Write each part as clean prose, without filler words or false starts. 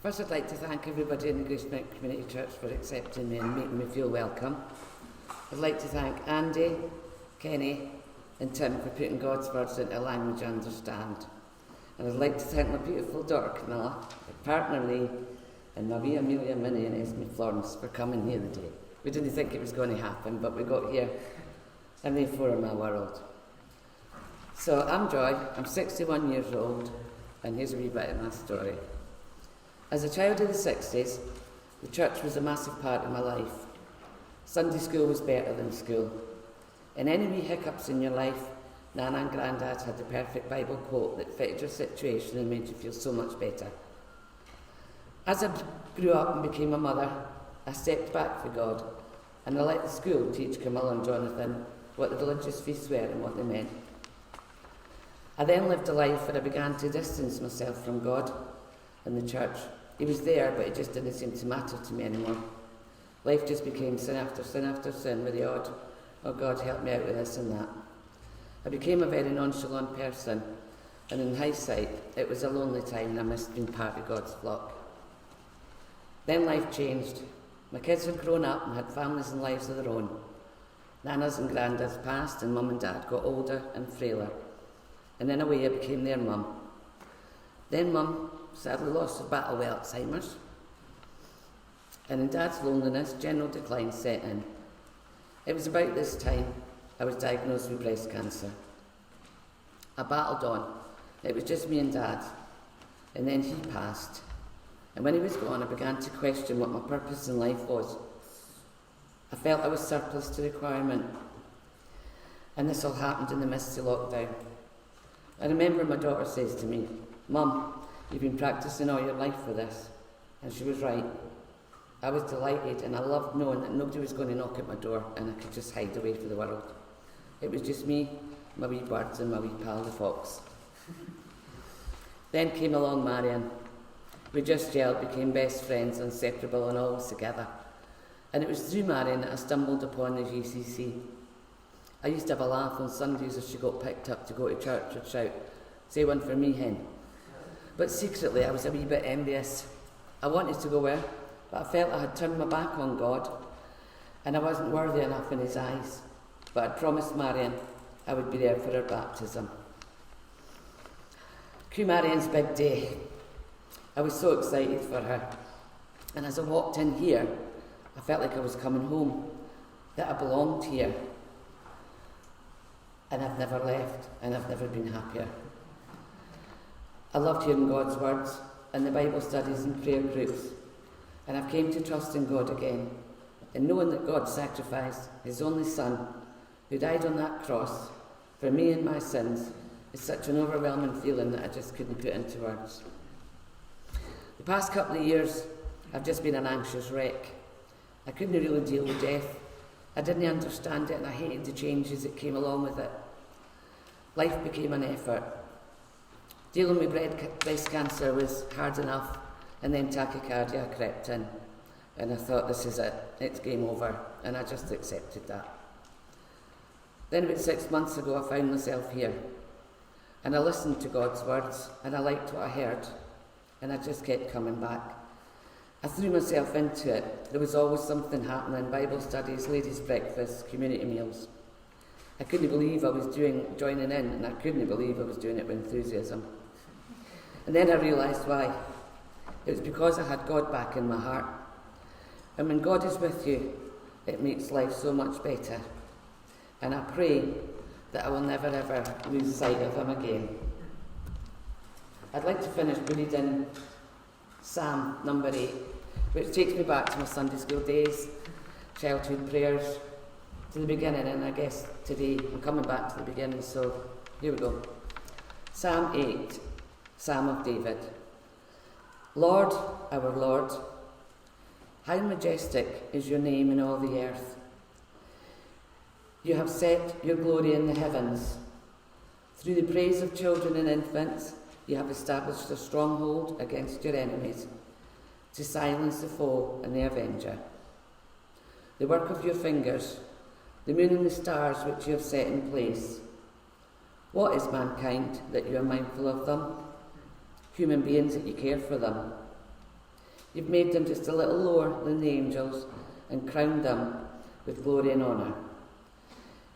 First, I'd like to thank everybody in the Gooseneck Community Church for accepting me and making me feel welcome. I'd like to thank Andy, Kenny and Tim for putting God's words into a language I understand. And I'd like to thank my beautiful daughter Camilla, my partner Lee, and my wee Amelia, Minnie and Esme Florence for coming here today. We didn't think it was going to happen, but we got here and they four are my world. So I'm Joy, I'm 61 years old, and here's a wee bit of my story. As a child of the 60s, the church was a massive part of my life. Sunday school was better than school. In any wee hiccups in your life, Nana and Grandad had the perfect Bible quote that fitted your situation and made you feel so much better. As I grew up and became a mother, I stepped back for God, and I let the school teach Camilla and Jonathan what the religious feasts were and what they meant. I then lived a life where I began to distance myself from God and the church. He was there, but it just didn't seem to matter to me anymore. Life just became sin after sin after sin with the odd, oh God, help me out with this and that. I became a very nonchalant person, and in hindsight, it was a lonely time and I missed being part of God's flock. Then life changed. My kids had grown up and had families and lives of their own. Nanas and Granddads passed and Mum and Dad got older and frailer. And in a way I became their mum. Then Mum sadly lost her battle with Alzheimer's. And in Dad's loneliness, general decline set in. It was about this time I was diagnosed with breast cancer. I battled on. It was just me and Dad. And then he passed. And when he was gone, I began to question what my purpose in life was. I felt I was surplus to requirement. And this all happened in the midst of lockdown. I remember my daughter says to me, "Mum, you've been practising all your life for this." And she was right. I was delighted and I loved knowing that nobody was going to knock at my door and I could just hide away from the world. It was just me, my wee birds and my wee pal the fox. Then came along Marion. We just gelled, became best friends, inseparable and always together. And it was through Marion that I stumbled upon the GCC. I used to have a laugh on Sundays as she got picked up to go to church and shout, "Say one for me, hen." But secretly I was a wee bit envious. I wanted to go there, but I felt I had turned my back on God and I wasn't worthy enough in his eyes. But I'd promised Marion I would be there for her baptism. Came Marion's big day. I was so excited for her. And as I walked in here, I felt like I was coming home, that I belonged here. And I've never left, and I've never been happier. I loved hearing God's words and the Bible studies and prayer groups. And I've came to trust in God again. And knowing that God sacrificed his only son, who died on that cross for me and my sins, is such an overwhelming feeling that I just couldn't put into words. The past couple of years, I've just been an anxious wreck. I couldn't really deal with death. I didn't understand it and I hated the changes that came along with it. Life became an effort. Dealing with breast cancer was hard enough, and then tachycardia crept in. And I thought, this is it, it's game over, and I just accepted that. Then about 6 months ago I found myself here, and I listened to God's words, and I liked what I heard, and I just kept coming back. I threw myself into it. There was always something happening: Bible studies, ladies' breakfasts, community meals. I couldn't believe I was joining in, and I couldn't believe I was doing it with enthusiasm. And then I realised why. It was because I had God back in my heart. And when God is with you, it makes life so much better. And I pray that I will never ever lose sight of him again. I'd like to finish by reading Psalm number 8, which takes me back to my Sunday school days, childhood prayers, to the beginning, and I guess today I'm coming back to the beginning, so here we go. Psalm 8, Psalm of David. Lord, our Lord, how majestic is your name in all the earth. You have set your glory in the heavens. Through the praise of children and infants, you have established a stronghold against your enemies, to silence the foe and the avenger. The work of your fingers, the moon and the stars which you have set in place. What is mankind that you are mindful of them? Human beings that you care for them. You've made them just a little lower than the angels and crowned them with glory and honour.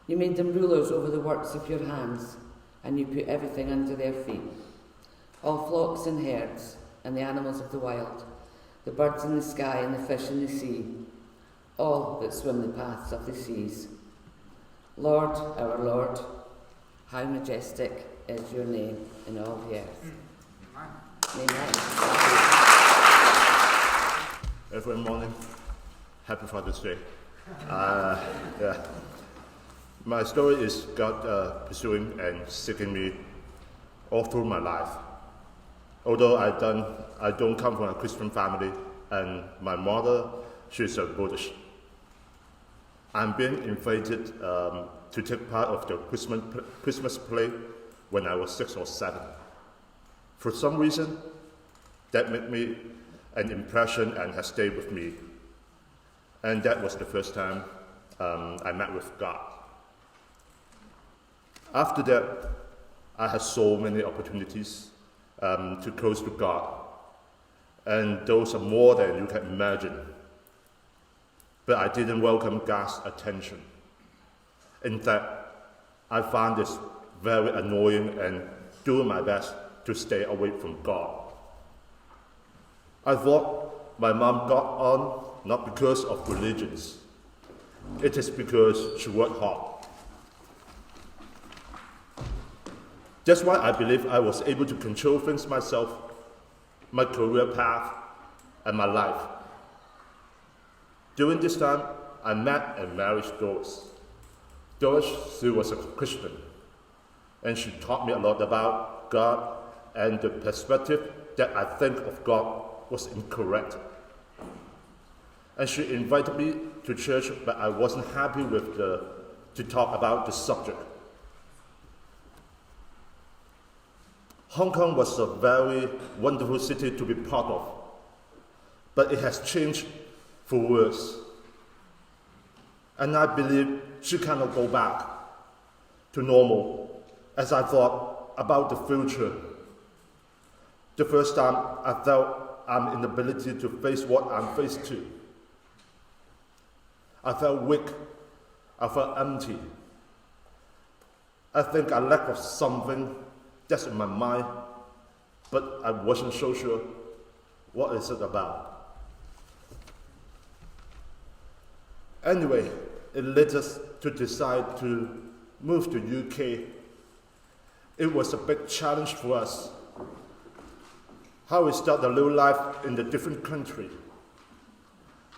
You made them rulers over the works of your hands, and you put everything under their feet, all flocks and herds, and the animals of the wild, the birds in the sky and the fish in the sea, all that swim the paths of the seas. Lord, our Lord, how majestic is your name in all the earth. Amen. Every morning, happy Father's Day. My story is God pursuing and seeking me all through my life. Although I don't come from a Christian family, and my mother, she's a Buddhist. I'm being invited to take part of the Christmas play when I was 6 or 7. For some reason, that made me an impression and has stayed with me. And that was the first time I met with God. After that, I had so many opportunities to close to God, and those are more than you can imagine. But I didn't welcome God's attention. In fact, I found this very annoying and doing my best to stay away from God. I thought my mom got on not because of religions. It is because she worked hard. That's why I believe I was able to control things myself, my career path, and my life. During this time, I met and married Doris. Doris, she was a Christian, and she taught me a lot about God and the perspective that I think of God was incorrect. And she invited me to church, but I wasn't happy with to talk about the subject. Hong Kong was a very wonderful city to be part of, but it has changed for worse. And I believe she cannot go back to normal as I thought about the future. The first time I felt I'm inability to face what I'm faced to. I felt weak. I felt empty. I think I lack of something that's in my mind, but I wasn't so sure what is it about. Anyway, it led us to decide to move to UK. It was a big challenge for us. How we start a new life in a different country.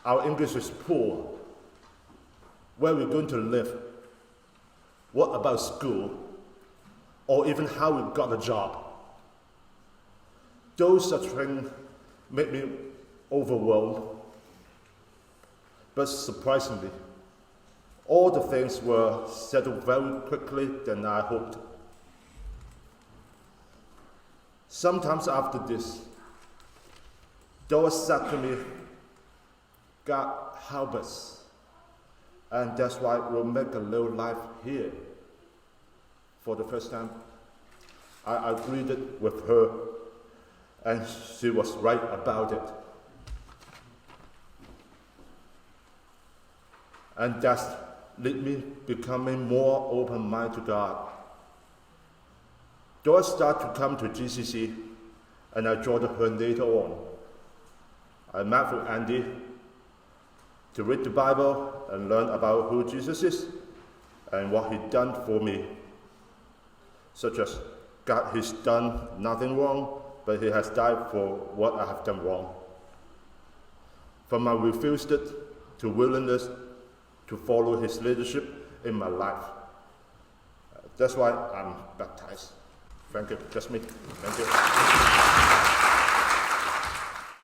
Our English is poor. Where we're going to live. What about school? Or even how we got a job. Those such things made me overwhelmed. But surprisingly, all the things were settled very quickly than I hoped. Sometimes after this, Doris said to me, God help us. And that's why we'll make a new life here. For the first time, I agreed with her, and she was right about it. And that led me becoming more open-minded to God. Doris started to come to GCC, and I joined her later on. I met with Andy to read the Bible and learn about who Jesus is and what He's done for me. Such as God has done nothing wrong, but He has died for what I have done wrong. From my refusal to willingness to follow His leadership in my life. That's why I'm baptized. Thank you. Just me. Thank you.